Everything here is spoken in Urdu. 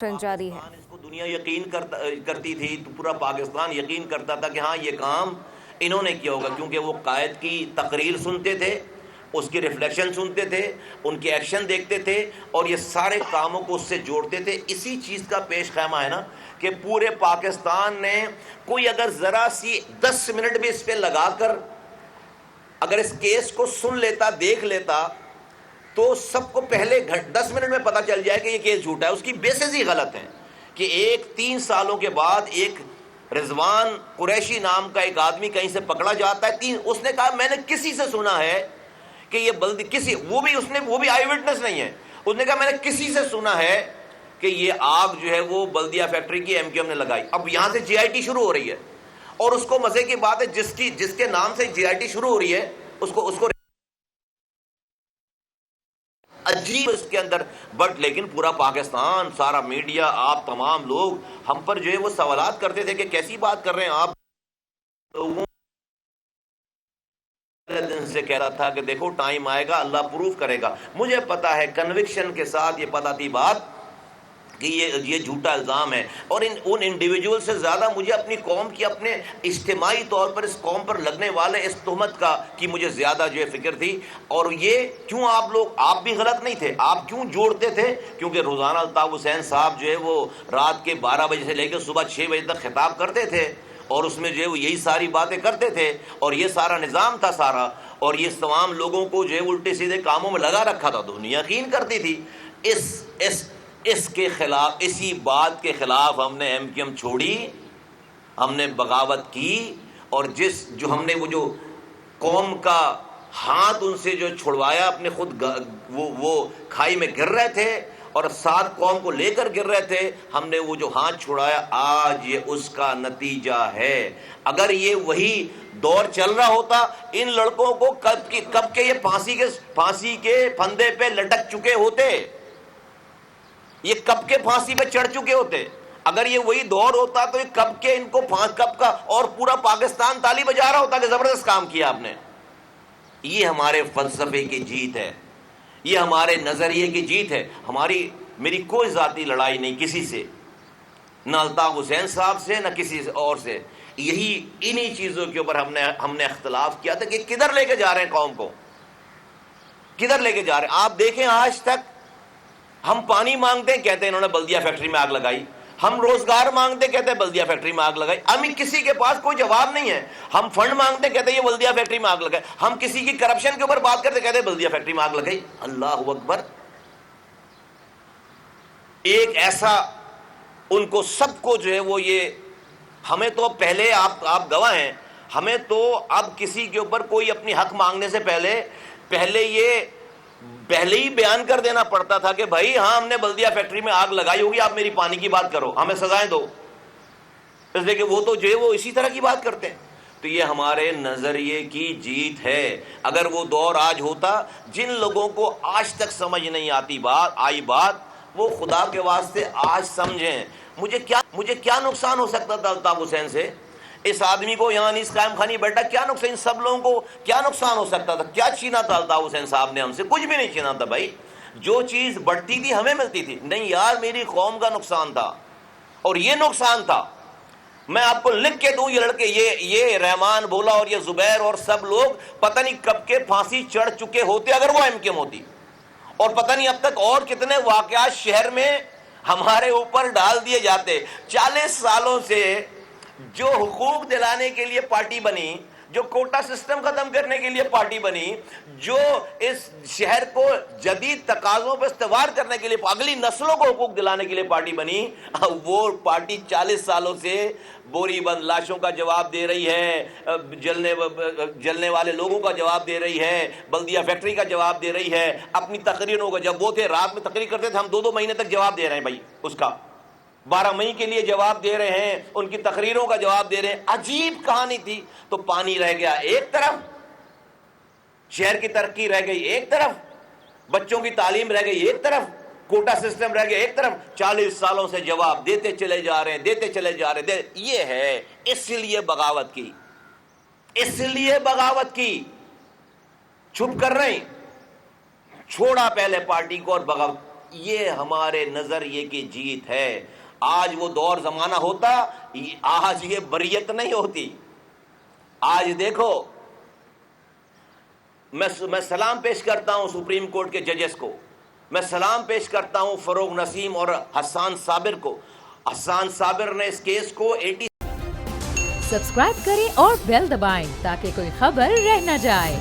جاری ہے۔ اس کو دنیا یقین کرتی تھی، تو پورا پاکستان یقین کرتا تھا کہ ہاں یہ کام انہوں نے کیا ہوگا، کیونکہ وہ قائد کی تقریر سنتے تھے، اس کی ریفلیکشن سنتے تھے، ان کے ایکشن دیکھتے تھے اور یہ سارے کاموں کو اس سے جوڑتے تھے۔ اسی چیز کا پیش خیمہ ہے نا کہ پورے پاکستان نے کوئی اگر ذرا سی 10 منٹ بھی اس پہ لگا کر اگر اس کیس کو سن لیتا، دیکھ لیتا، تو سب کو پہلے 10 منٹ میں پتہ چل جائے کہ یہ کیس جھوٹا ہے۔ اس کی بیسز ہی غلط ہیں کہ 3 سالوں کے بعد ایک رضوان قریشی نام کا ایک آدمی کہیں سے پکڑا جاتا ہے۔ اس نے کہا میں نے کسی سے سنا ہے کہ یہ کسی وہ بھی آئی وٹنس نہیں ہے، اس نے کہا میں نے کسی سے سنا ہے کہ یہ آگ جو ہے وہ بلدیہ فیکٹری کی ایم کیو ایم نے لگائی۔ اب یہاں سے جے آئی ٹی شروع ہو رہی ہے اور اس کو مزے کی بات ہے جس کے نام سے جے آئی ٹی شروع ہو رہی ہے اس کو عجیب اس کے اندر بٹ لیکن پورا پاکستان، سارا میڈیا، آپ تمام لوگ ہم پر جو ہے وہ سوالات کرتے تھے کہ کیسی بات کر رہے ہیں آپ لوگوں دن سے کہہ رہا تھا کہ دیکھو ٹائم آئے گا، اللہ پروف کرے گا۔ مجھے پتا ہے کنوکشن کے ساتھ یہ پتا تھی بات کہ یہ جھوٹا الزام ہے، اور ان انڈیویجول سے زیادہ مجھے اپنی قوم کی، اپنے اجتماعی طور پر اس قوم پر لگنے والے اس تہمت کی مجھے زیادہ جو ہے فکر تھی۔ اور یہ کیوں آپ بھی غلط نہیں تھے، آپ کیوں جوڑتے تھے؟ کیونکہ روزانہ الطاف حسین صاحب جو ہے وہ رات کے 12 بجے سے لے کے صبح 6 بجے تک خطاب کرتے تھے اور اس میں جو ہے وہ یہی ساری باتیں کرتے تھے اور یہ سارا نظام تھا سارا، اور یہ تمام لوگوں کو جو ہے الٹے سیدھے کاموں میں لگا رکھا تھا، دنیا یقین کرتی تھی۔ اس کے خلاف، اسی بات کے خلاف ہم نے ایم کیو ایم چھوڑی، ہم نے بغاوت کی، اور ہم نے وہ قوم کا ہاتھ ان سے جو چھڑوایا، اپنے خود وہ کھائی میں گر رہے تھے اور 7 قوم کو لے کر گر رہے تھے، ہم نے وہ جو ہاتھ چھڑایا آج یہ اس کا نتیجہ ہے۔ اگر یہ وہی دور چل رہا ہوتا، ان لڑکوں کو کب کے یہ پھانسی کے پھندے پہ لٹک چکے ہوتے، یہ کب کے پھانسی پہ چڑھ چکے ہوتے۔ اگر یہ وہی دور ہوتا تو یہ کب کے ان کو کب کا، اور پورا پاکستان تالی بجا رہا ہوتا کہ زبردست کام کیا آپ نے۔ یہ ہمارے فلسفے کی جیت ہے، یہ ہمارے نظریے کی جیت ہے۔ میری کوئی ذاتی لڑائی نہیں کسی سے، نہ الطاف حسین صاحب سے، نہ کسی اور سے۔ انہی چیزوں کے اوپر ہم نے اختلاف کیا تھا کہ کدھر لے کے جا رہے ہیں قوم کو، کدھر لے کے جا رہے ہیں۔ آپ دیکھیں آج تک ہم پانی مانگتے ہیں، کہتے ہیں انہوں نے بلدیہ فیکٹری میں آگ لگائی، ہم روزگار مانگتے کہتے ہیں بلدیہ فیکٹری میں آگ لگائی، ہمیں کسی کے پاس کوئی جواب نہیں ہے۔ ہم فنڈ مانگتے کہتے ہیں یہ بلدیہ فیکٹری میں آگ لگائی، ہم کسی کی کرپشن کے اوپر بات کرتے کہتے ہیں بلدیہ فیکٹری میں آگ لگائی۔ اللہ اکبر! ایک ایسا ان کو سب کو جو ہے وہ یہ ہمیں تو پہلے آپ گواہ ہیں، ہمیں تو اب کسی کے اوپر کوئی اپنی حق مانگنے سے پہلے ہی بیان کر دینا پڑتا تھا کہ بھائی ہاں ہم نے بلدیہ فیکٹری میں آگ لگائی ہوگی، آپ میری پانی کی بات کرو، ہمیں سزائیں دو، اس لیے کہ وہ تو جو ہے وہ اسی طرح کی بات کرتے ہیں۔ تو یہ ہمارے نظریے کی جیت ہے۔ اگر وہ دور آج ہوتا، جن لوگوں کو آج تک سمجھ نہیں آئی بات، وہ خدا کے واسطے آج سمجھیں۔ مجھے کیا نقصان ہو سکتا تھا الطاف حسین سے؟ اس آدمی کو یہاں انیس قائم خانی بیٹھا، کیا نقصان، ان سب لوگوں کو کیا نقصان ہو سکتا تھا؟ کیا چھینا تھا الطاف حسین صاحب نے ہم سے؟ کچھ بھی نہیں چھینا تھا بھائی، جو چیز بڑھتی تھی ہمیں ملتی تھی۔ نہیں یار، میری قوم کا نقصان تھا، اور یہ نقصان تھا، میں آپ کو لکھ کے دوں، یہ لڑکے، یہ رحمان بولا اور یہ زبیر اور سب لوگ پتہ نہیں کب کے پھانسی چڑھ چکے ہوتے اگر وہ ایم کیو ایم ہوتی، اور پتہ نہیں اب تک اور کتنے واقعات شہر میں ہمارے اوپر ڈال دیے جاتے۔ 40 سالوں سے جو حقوق دلانے کے لیے پارٹی بنی، جو کوٹا سسٹم ختم کرنے کے لیے پارٹی بنی، جو اس شہر کو جدید تقاضوں پر استوار کرنے کے لیے، اگلی نسلوں کو حقوق دلانے کے لیے پارٹی بنی، وہ پارٹی 40 سالوں سے بوری بند لاشوں کا جواب دے رہی ہے، جلنے والے لوگوں کا جواب دے رہی ہے، بلدیہ فیکٹری کا جواب دے رہی ہے، اپنی تقریروں کا، جب وہ تھے رات میں تقریر کرتے تھے، ہم 2 مہینے تک جواب دے رہے ہیں بھائی، اس کا 12 مئی کے لیے جواب دے رہے ہیں، ان کی تقریروں کا جواب دے رہے ہیں۔ عجیب کہانی تھی۔ تو پانی رہ گیا ایک طرف، شہر کی ترقی رہ گئی ایک طرف، بچوں کی تعلیم رہ گئی ایک طرف، کوٹا سسٹم رہ گیا ایک طرف، 40 سالوں سے جواب دیتے چلے جا رہے ہیں۔ یہ ہے، اس لیے بغاوت کی، چھپ کر رہے ہیں، چھوڑا پہلے پارٹی کو اور یہ ہمارے نظریے کی جیت ہے. آج وہ دور زمانہ ہوتا, آج یہ بریت نہیں ہوتی. آج دیکھو, میں سلام پیش کرتا ہوں سپریم کورٹ کے ججز کو, میں سلام پیش کرتا ہوں فروغ نسیم اور حسان صابر کو. حسان صابر نے اس کیس کو 80. سبسکرائب کریں اور بیل دبائیں تاکہ کوئی خبر رہ نہ جائے.